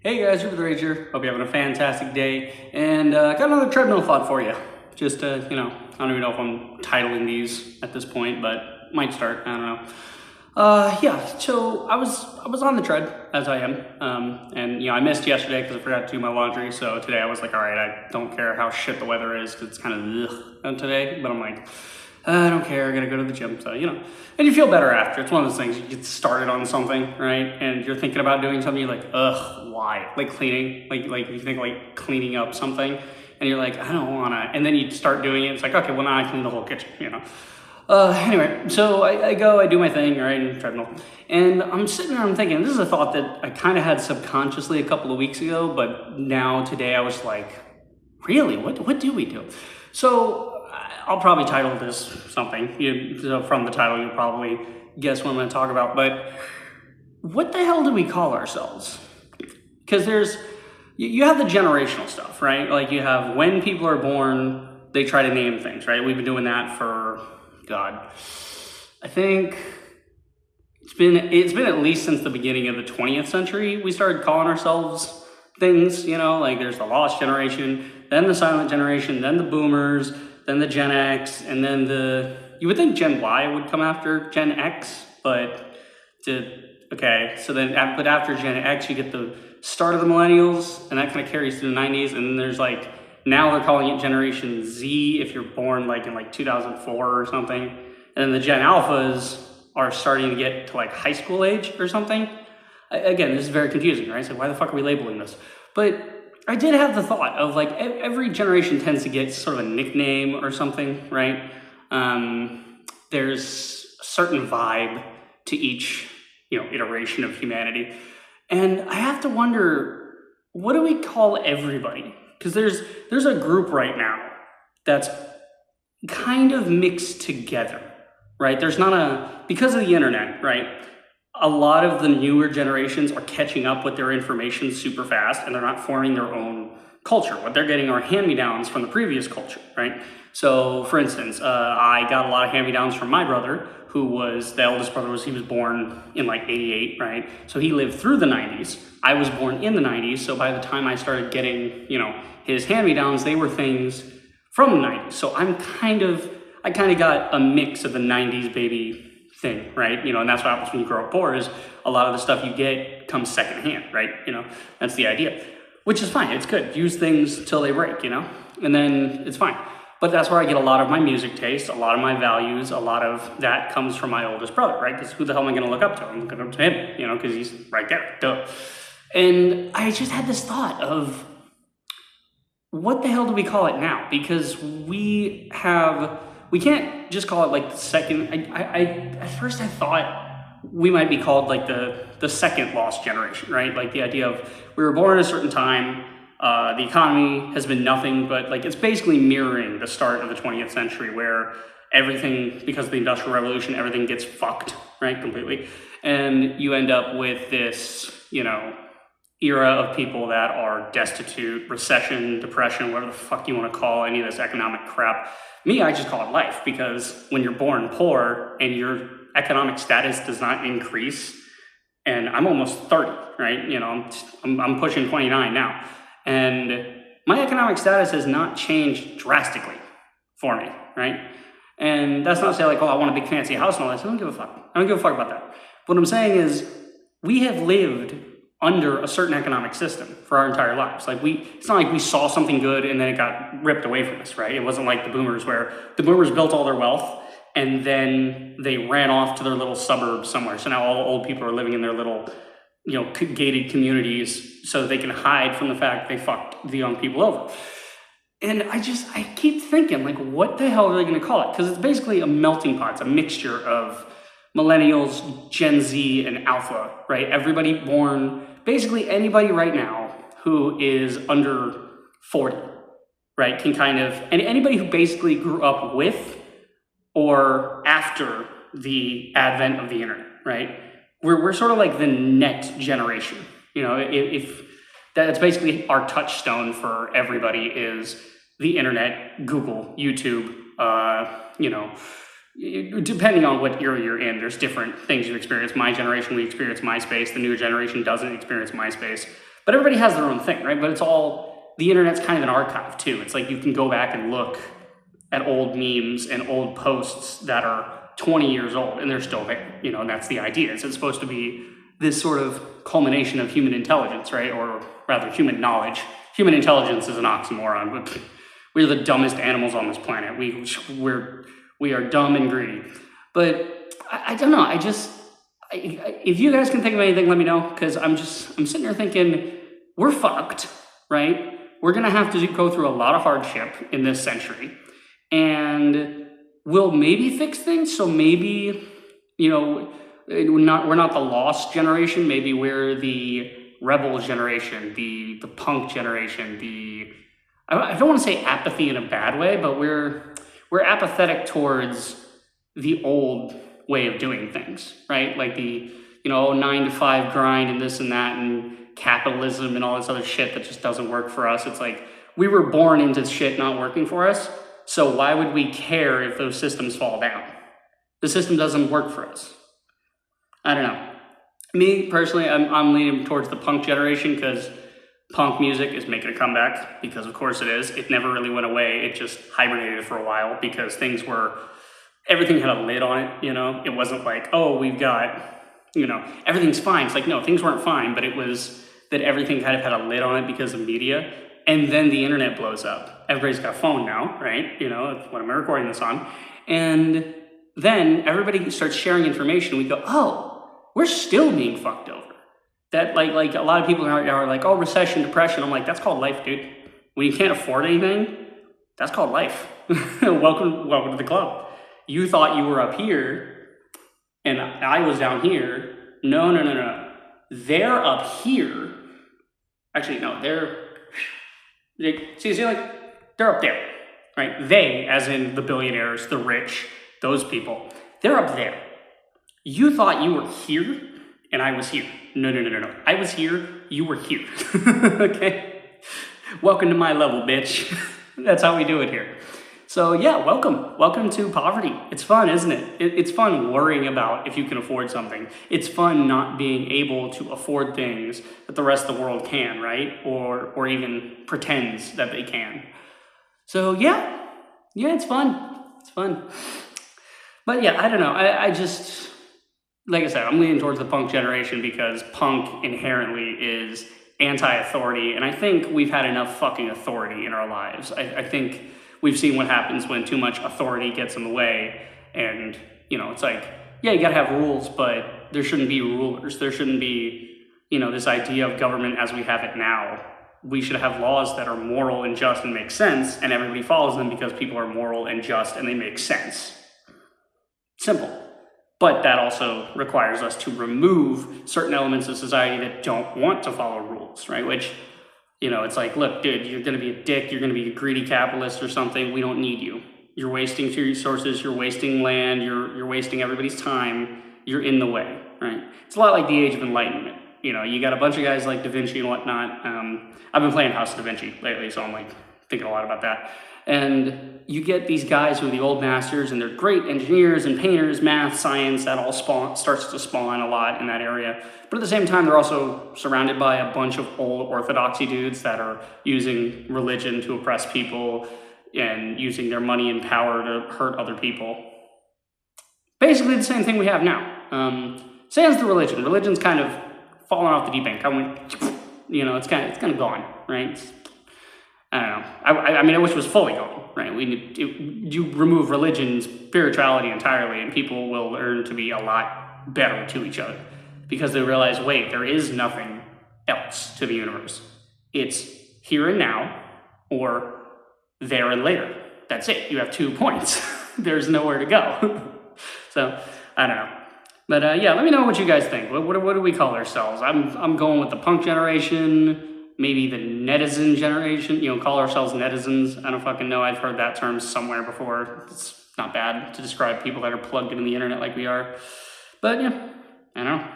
Hey guys, Ruben the Rager. Hope you're having a fantastic day. And got another treadmill thought for you. Just I don't even know if I'm titling these at this point, but might start. I don't know. Yeah. So I was on the tread as I am, and I missed yesterday because I forgot to do my laundry. So today I was like, all right, I don't care how shit the weather is because it's kind of ugh today. But I'm like, I don't care. I gotta go to the gym. So and you feel better after. It's one of those things. You get started on something, right? And you're thinking about doing something. You're like, ugh, why? Like cleaning. Like you think like cleaning up something, and you're like, I don't wanna. And then you start doing it. It's like, okay, well now I clean the whole kitchen. Anyway, so I go, I do my thing, right, in the treadmill, and I'm sitting there, I'm thinking, this is a thought that I kind of had subconsciously a couple of weeks ago, but now today I was like, really, what do we do? So I'll probably title this something. From the title, you'll probably guess what I'm going to talk about, but what the hell do we call ourselves? Because you have the generational stuff, right? Like you have when people are born, they try to name things, right? We've been doing that for, God, I think it's been at least since the beginning of the 20th century we started calling ourselves things, like there's the lost generation, then the silent generation, then the boomers, then the Gen X, and then you would think Gen Y would come after Gen X, but but after Gen X you get the start of the millennials, and that kind of carries through the 90s, and then there's now they're calling it Generation Z if you're born in 2004 or something. And then the Gen Alphas are starting to get to high school age or something. Again, this is very confusing, right? So why the fuck are we labeling this? But I did have the thought of every generation tends to get sort of a nickname or something, right? There's a certain vibe to each, iteration of humanity. And I have to wonder, what do we call everybody? Because there's a group right now that's kind of mixed together, right? Because of the internet, right? A lot of the newer generations are catching up with their information super fast, and they're not forming their own culture. What they're getting are hand-me-downs from the previous culture, right? So, for instance, I got a lot of hand-me-downs from my brother, who was the eldest brother. He was born in 88, right? So he lived through the 90s. I was born in the 90s, so by the time I started getting, his hand-me-downs, they were things from the 90s. So I kind of got a mix of the 90s baby thing, right? And that's what happens when you grow up poor, is a lot of the stuff you get comes secondhand, right? That's the idea, which is fine. It's good. Use things till they break, and then it's fine. But that's where I get a lot of my music taste, a lot of my values, a lot of that comes from my oldest brother, right? Because who the hell am I going to look up to? I'm looking up to him, because he's right there, duh. And I just had this thought of, what the hell do we call it now? Because we can't just call it the second. At first I thought we might be called the second lost generation, right? The idea of we were born at a certain time. The economy has been nothing but it's basically mirroring the start of the 20th century, where everything, because of the Industrial Revolution, everything gets fucked, right, completely. And you end up with this, era of people that are destitute, recession, depression, whatever the fuck you want to call any of this economic crap. Me, I just call it life, because when you're born poor and your economic status does not increase, and I'm almost 30, right? I'm pushing 29 now. And my economic status has not changed drastically for me, right? And that's not to say I want a big fancy house and all that. So I don't give a fuck. I don't give a fuck about that. What I'm saying is, we have lived under a certain economic system for our entire lives. It's not like we saw something good and then it got ripped away from us, right? It wasn't like the boomers, where the boomers built all their wealth and then they ran off to their little suburbs somewhere. So now all the old people are living in their little gated communities so they can hide from the fact they fucked the young people over. And I keep thinking, what the hell are they going to call it? Because it's basically a melting pot. It's a mixture of millennials, Gen Z, and Alpha, right? Everybody born, basically anybody right now who is under 40, right? Can and anybody who basically grew up with or after the advent of the internet, right? We're sort of the net generation, if that's basically our touchstone for everybody is the internet, Google, YouTube, depending on what era you're in, there's different things you experience. My generation, we experience MySpace. The newer generation doesn't experience MySpace. But everybody has their own thing, right? But it's all, the internet's kind of an archive too. It's like you can go back and look at old memes and old posts that are 20 years old and they're still there, you know, and that's the idea. It's supposed to be this sort of culmination of human intelligence, right? Or rather human knowledge. Human intelligence is an oxymoron. We're the dumbest animals on this planet. We are dumb and greedy. But I don't know, if you guys can think of anything, let me know, because I'm sitting there thinking, we're fucked, right? We're gonna have to go through a lot of hardship in this century, and we'll maybe fix things. So maybe, you know, we're not the lost generation. Maybe we're the rebel generation, the punk generation, I don't want to say apathy in a bad way, but we're apathetic towards the old way of doing things, right? Like the, you know, 9 to 5 grind and this and that and capitalism and all this other shit that just doesn't work for us. It's like, we were born into shit not working for us, so why would we care if those systems fall down? The system doesn't work for us. I don't know. Me, personally, I'm leaning towards the punk generation, because punk music is making a comeback, because of course it is. It never really went away. It just hibernated for a while because everything had a lid on it, you know? It wasn't like, oh, we've got, you know, everything's fine. It's like, no, things weren't fine, but it was that everything kind of had a lid on it because of media. And then the internet blows up. Everybody's got a phone now, right? You know, that's what I'm recording this on. And then everybody starts sharing information. We go, oh, we're still being fucked over. That like a lot of people are like, oh, recession, depression. I'm like, that's called life, dude. When you can't afford anything, that's called life. Welcome to the club. You thought you were up here and I was down here. No. They're up here. Actually, no, they're up there, right? They, as in the billionaires, the rich, those people, they're up there. You thought you were here and I was here. No. I was here, you were here. Okay? Welcome to my level, bitch. That's how we do it here. So yeah, welcome to poverty. It's fun, isn't it? It's fun worrying about if you can afford something. It's fun not being able to afford things that the rest of the world can, right? Or even pretends that they can. So yeah, it's fun. It's fun. But yeah, I don't know. I just, like I said, I'm leaning towards the punk generation because punk inherently is anti-authority, and I think we've had enough fucking authority in our lives. I think we've seen what happens when too much authority gets in the way, and, you know, it's like, yeah, you gotta have rules, but there shouldn't be rulers. There shouldn't be, you know, this idea of government as we have it now. We should have laws that are moral and just and make sense, and everybody follows them because people are moral and just and they make sense. Simple. But that also requires us to remove certain elements of society that don't want to follow rules, right? Which, you know, it's like, look, dude, you're going to be a dick. You're going to be a greedy capitalist or something. We don't need you. You're wasting resources. You're wasting land. You're wasting everybody's time. You're in the way, right? It's a lot like the Age of Enlightenment. You know, you got a bunch of guys like Da Vinci and whatnot. I've been playing House of Da Vinci lately, so I'm like thinking a lot about that. And you get these guys who are the old masters, and they're great engineers and painters, math, science, that all starts to spawn a lot in that area. But at the same time, they're also surrounded by a bunch of old orthodoxy dudes that are using religion to oppress people and using their money and power to hurt other people. Basically the same thing we have now. Sans the religion. Religion's kind of fallen off the deep end. You know, it's kind of gone, right? I don't know. I mean, I wish it was fully gone, right? You remove religion, spirituality entirely, and people will learn to be a lot better to each other because they realize, wait, there is nothing else to the universe. It's here and now, or there and later. That's it. You have 2 points. There's nowhere to go. So, I don't know. But yeah, let me know what you guys think. What do we call ourselves? I'm going with the punk generation. Maybe the netizen generation, you know, call ourselves netizens. I don't fucking know. I've heard that term somewhere before. It's not bad to describe people that are plugged into the internet like we are. But yeah, I don't know.